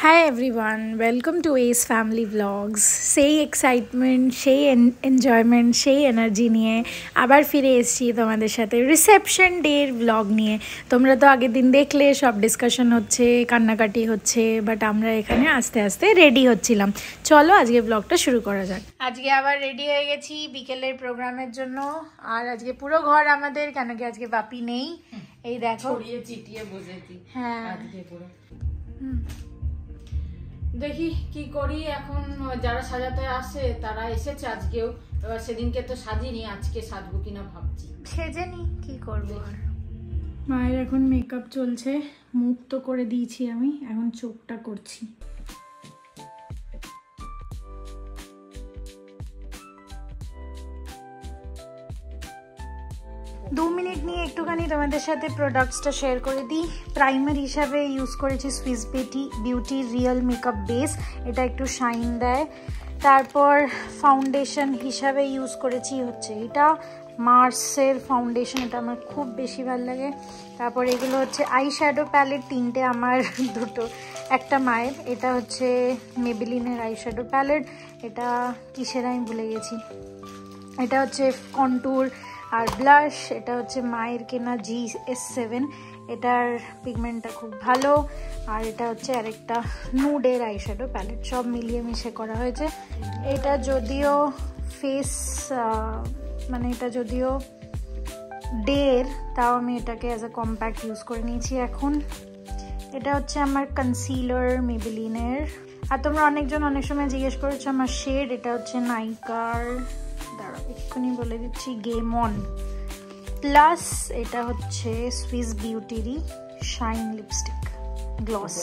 Hi everyone, welcome to Ace Family Vlogs. সেই excitement, সেই enjoyment, সেই এনার্জি নিয়ে আবার ফিরে এসেছি তোমাদের সাথে রিসেপশন ডের ব্লগ নিয়ে। তোমরা তো আগের দিন দেখলে সব ডিসকাশন হচ্ছে, কান্নাকাটি হচ্ছে, বাট আমরা এখানে আস্তে আস্তে রেডি হচ্ছিলাম। চলো আজকে ব্লগটা শুরু করা যাক। আজকে আবার রেডি হয়ে গেছি বিকেলের প্রোগ্রামের জন্য। আর আজকে পুরো ঘর আমাদের, কেন কি আজকে বাপি নেই। এই দেখো ছড়িয়ে চিটিয়ে বসেছি। হ্যাঁ আজকে পুরো দেখি কি করি এখন। যারা সাজাতে আসে তারা এসেছে আজকেও, এবার সেদিনকে তো সাজিনি, আজকে সাজবো কিনা ভাবছি। সেজে নি, কি করবো আর। মায়ের এখন মেকআপ চলছে, মুখ তো করে দিয়েছি আমি, এখন চোখটা করছি। দু মিনিট নিয়ে একটুখানি তোমাদের সাথে প্রোডাক্টসটা শেয়ার করে দিই। প্রাইমার হিসাবে ইউজ করেছি Swiss beauty real makeup base, এটা একটু শাইন দেয়। তারপর ফাউন্ডেশন হিসাবে ইউজ করেছি হচ্ছে এটা মার্সের ফাউন্ডেশন, এটা আমার খুব বেশি ভালো লাগে। তারপর এগুলো হচ্ছে আই শ্যাডো প্যালেট, তিনটে আমার, দুটো একটা মায়ের। এটা হচ্ছে মেবেলিনের আই শ্যাডো প্যালেট, এটা কিসের আমি ভুলে গেছি। এটা হচ্ছে কন্টুর আর ব্লাশ, এটা হচ্ছে মায়ের কেনা GS7, এটার পিগমেন্টটা খুব ভালো। আর এটা হচ্ছে আরেকটা নুডের আইশ্যাডো প্যালেট, সব মিলিয়ে মিশে করা হয়েছে। এটা যদিও ফেস মানে এটা যদিও ডের, তাও আমি এটাকে অ্যাজ আ কম্প্যাক্ট ইউজ করে নিয়েছি এখন। এটা হচ্ছে আমার কনসিলার মেবেলিনের। আর তোমরা অনেকজন অনেক সময় জিজ্ঞেস করেছো আমার শেড, এটা হচ্ছে নাইকার, দাঁড়াও এক্ষুনি বলে দিচ্ছি, গেম অন প্লাস। এটা হচ্ছে সুইস বিউটিরই শাইন লিপস্টিক গ্লস।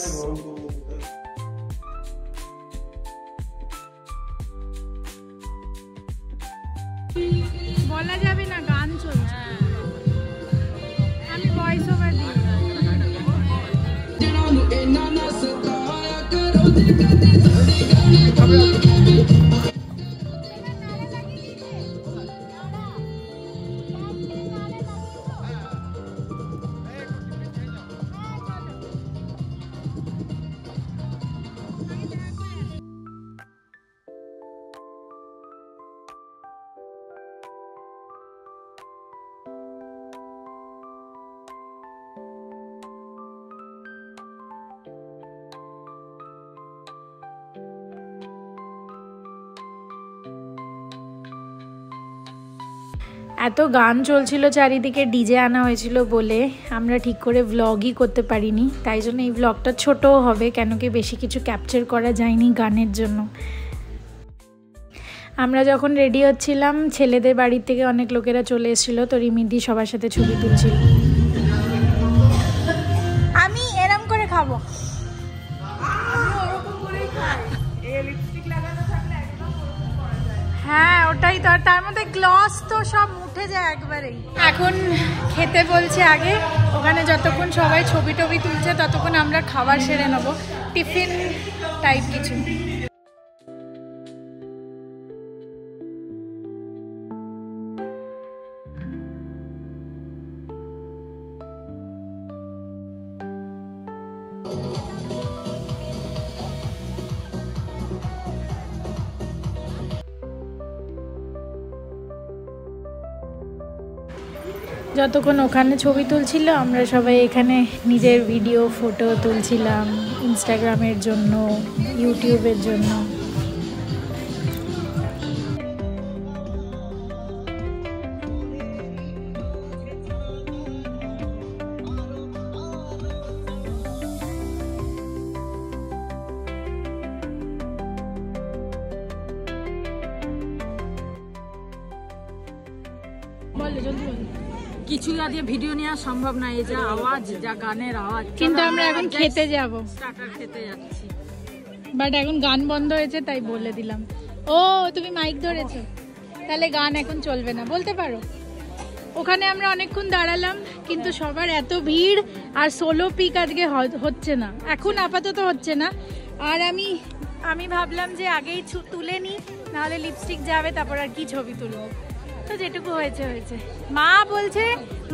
বলা যাবে না, গান চলছে, আমি ভয়েস ওভার দিই। এত গান চলছিল চারিদিকে, ডিজে আনা হয়েছিল বলে আমরা ঠিক করে ভ্লগই করতে পারিনি, তাই জন্য এই ভ্লগটা ছোটও হবে, কেন কি বেশি কিছু ক্যাপচার করা যায়নি গানের জন্য। আমরা যখন রেডি হচ্ছিলাম ছেলেদের বাড়ির থেকে অনেক লোকেরা চলে এসেছিলো, তো রিমিদি সবার সাথে ছবি তুলছিল। আমি এরম করে খাবো, হ্যাঁ ওটাই তো, তার মধ্যে গ্লস তো সব উঠে যায় একবারেই। এখন খেতে বলছে আগে, ওখানে যতক্ষণ সবাই ছবি টবি তুলছে ততক্ষণ আমরা খাবার সেরে নেবো, টিফিন টাইপ কিছু। যতক্ষণ ওখানে ছবি তুলছিল আমরা সবাই এখানে নিজের ভিডিও ফটো তুলছিলাম ইনস্টাগ্রামের জন্য, ইউটিউবের জন্য। কিছু দিয়ে ভিডিও নেওয়া সম্ভব না, এই যা আওয়াজ, যা গানের আওয়াজ। কিন্তু আমরা এখন খেতে যাব, স্টার্টার খেতে যাচ্ছি, বাট এখন গান বন্ধ হয়েছে তাই বলে দিলাম। ও তুমি মাইক ধরেছো, তাহলে গান এখন চলবে না, বলতে পারো। ওখানে আমরা অনেকক্ষণ দাঁড়ালাম, কিন্তু সবার এত ভিড়, আর সোলো পিক আজকে হচ্ছে না, এখন আপাতত হচ্ছে না। আর আমি ভাবলাম যে আগেই তুলে নিই, নাহলে লিপস্টিক যাবে, তারপর আর কি ছবি তুলবো। তো যেটুকু হয়েছে হয়েছে। মা বলছে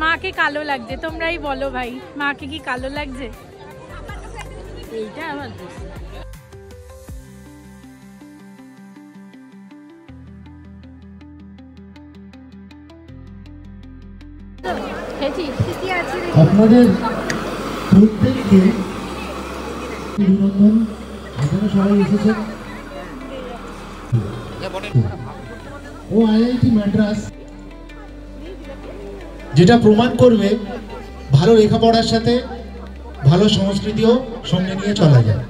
মাকে কালো লাগছে, তোমরাই বলো ভাই মাকে কি কালো লাগছে? এইটা আমার দেশ। আপনাদের প্রত্যেককে অভিনন্দন। এখানে সবাই এসেছেন ও আইআইটি মাদ্রাস, যেটা প্রমাণ করবে ভালো লেখাপড়ার সাথে ভালো সংস্কৃতিও সঙ্গে নিয়ে চলা যায়।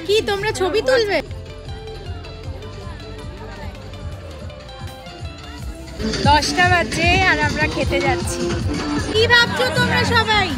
কি তোমরা ছবি তুলবে? 10টা বাজে আর আমরা খেতে যাচ্ছি। কি ভাবছো তোমরা সবাই?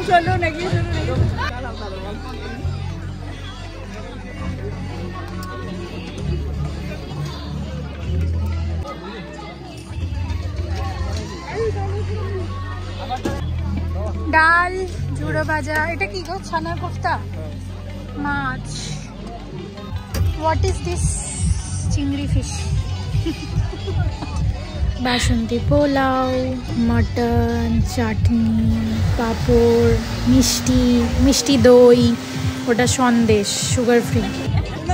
চলুন এগিয়ে ডাল, ঝুড়ো ভাজা, এটা কি গো? ছানার কোফতা, মাছ। What is this? চিংড়ি ফিশ। বাসন্তী পোলাও, মটন, চাটনি, পাঁপড়, মিষ্টি, মিষ্টি দই, ওটা সন্দেশ, সুগার ফ্রি।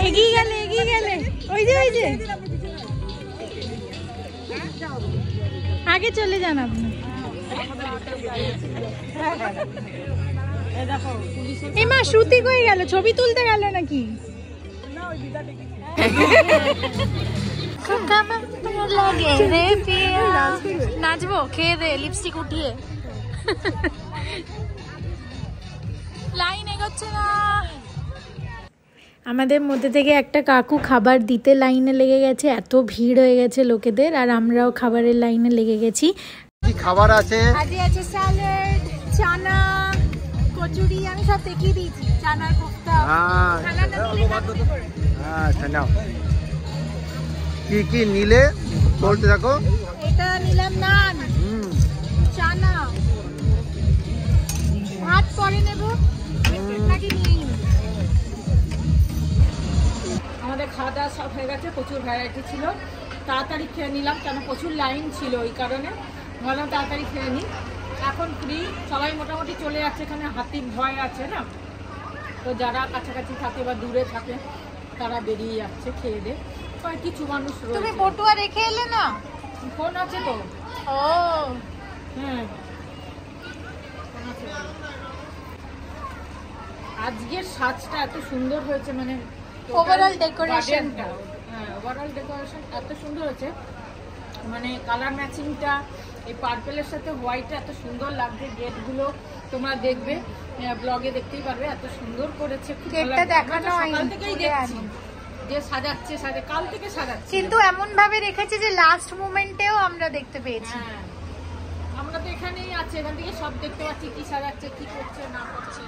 এগিয়ে গেলে ওই যে আগে চলে যান আপনি। এই মা শ্রুতি কই গেল? ছবি তুলতে গেল নাকি? নাচবো খেয়ে দে, লিপস্টিক উঠিয়ে। লাইন এগোচ্ছে না। আমাদের মধ্যে থেকে একটা কাকু খাবার দিতে লাইনে লেগে গেছে, এত ভিড় হয়ে গেছে লোকেদের, আর আমরাও খাবারের লাইনে লেগে গেছি। কি খাবার আছে? আজকে আছে স্যালাড, চানা, কচুরি, আমি সব দেখিয়ে দিয়েছি। চানার কোফতা। আচ্ছা নাও, কি কি নিলে বলতে থাকো। এটা নিলাম নান, চানা, ভাত পরে নেব নাকি নিয়ে নিব? আমাদের খাওয়া দাওয়া সব হয়ে গেছে, প্রচুর ভ্যারাইটি ছিল, তাড়াতাড়ি খেয়ে নিলাম কেন প্রচুর লাইন ছিল, ওই কারণে ভাবলাম তাড়াতাড়ি খেয়ে নিই। এখন ফ্রি, সবাই মোটামুটি চলে যাচ্ছে, এখানে হাতির ভয় আছে না, তো যারা কাছাকাছি থাকে বা দূরে থাকে তারা বেরিয়ে যাচ্ছে খেয়ে দে। কিছু মানুষ রয়েছে। তুমি বটুয়া রেখে এলে না? ফোন আছে তো। ও হ্যাঁ, আজকের সাজটা এত সুন্দর হয়েছে, মানে ওভারঅল ডেকোরেশন। হ্যাঁ, ওভারঅল ডেকোরেশন এত সুন্দর হয়েছে, মানে কালার ম্যাচিংটা এই পার্পেলের সাথে হোয়াইটটা এত সুন্দর লাগছে। গেটগুলো তোমরা দেখবে, ব্লগে দেখতেই পারবে, এত সুন্দর করেছে। গেটটা দেখানো হয়নি, সকাল থেকেই দেখছি যে সাজাচ্ছে, কাল থেকে সাজাচ্ছে, কিন্তু এমন ভাবে রেখেছে যে লাস্ট মোমেন্টেও আমরা দেখতে পেয়েছি। হ্যাঁ, আমরা তো এখানেই আছি, এখান থেকে সব দেখতে পাচ্ছি কি সাজাচ্ছে, কি করছে না করছে।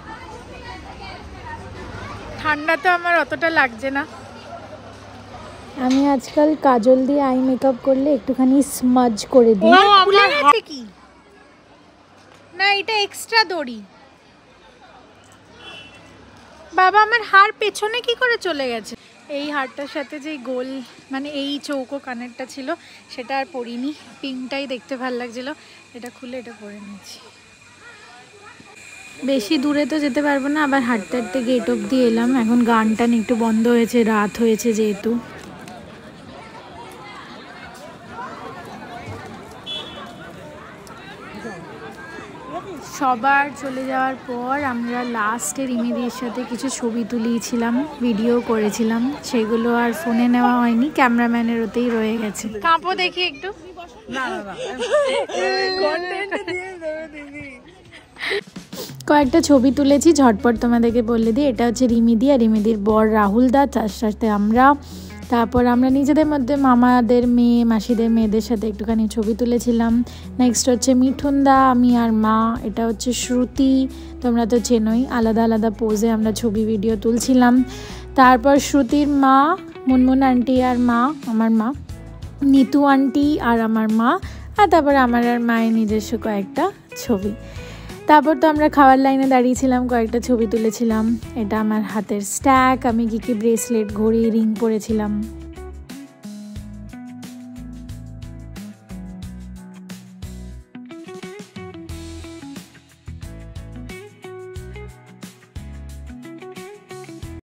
ঠান্ডা তো আমার অতটা লাগছে না। আমি আজকাল কাজল দিয়ে আই মেকআপ করলে একটুখানি স্মাজ করে দিই। খুলে গেছে কি না? এটা এক্সট্রা দড়ি। বাবা, আমার হার পেছনে কি করে চলে গেছে? এই হারটার সাথে যে গোল মানে এই চৌকো কানেরটা ছিল সেটা আর পরিনি, পিঙ্কটাই দেখতে ভালো লাগছিল, এটা খুলে এটা পরে নিয়েছি। বেশি দূরে তো যেতে পারবো না, আবার হাঁটতে হাঁটতে গেট অব্দি এলাম। এখন গান টান একটু বন্ধ হয়েছে, রাত হয়েছে যেহেতু। সবার চলে যাওয়ার পর আমরা লাস্টে রিমিদির সাথে কিছু ছবি তুলিয়েছিলাম, ভিডিও করেছিলাম, সেগুলো আর ফোনে নেওয়া হয়নি, ক্যামেরাম্যানের ওতেই রয়ে গেছে। কাঁপো দেখি একটু। কয়েকটা ছবি তুলেছি ঝটপট তোমাদেরকে বলে দিই। এটা হচ্ছে রিমিদি আর রিমিদির বর রাহুল দা, তার সাথে আমরা। তারপর আমরা নিজেদের মধ্যে মামাদের মেয়ে মাসিদের মেয়েদের সাথে একটুখানি ছবি তুলেছিলাম। নেক্সট হচ্ছে মিঠুন দা, আমি আর মা। এটা হচ্ছে শ্রুতি, তোমরা তো চেনোই, আলাদা আলাদা পোজে আমরা ছবি ভিডিও তুলছিলাম। তারপর শ্রুতির মা মুনমুন আন্টি আর মা, আমার মা, নিতু আন্টি আর আমার মা, আর তারপর আমার আর মায়ের নিজস্ব কয়েকটা ছবি। তারপর তো আমরা খাওয়ার লাইনে দাঁড়িয়েছিলাম, কয়েকটা ছবি তুলেছিলাম। এটা আমার হাতের স্ট্যাক, আমি কী কী ব্রেসলেট, ঘড়ি, রিং পরেছিলাম।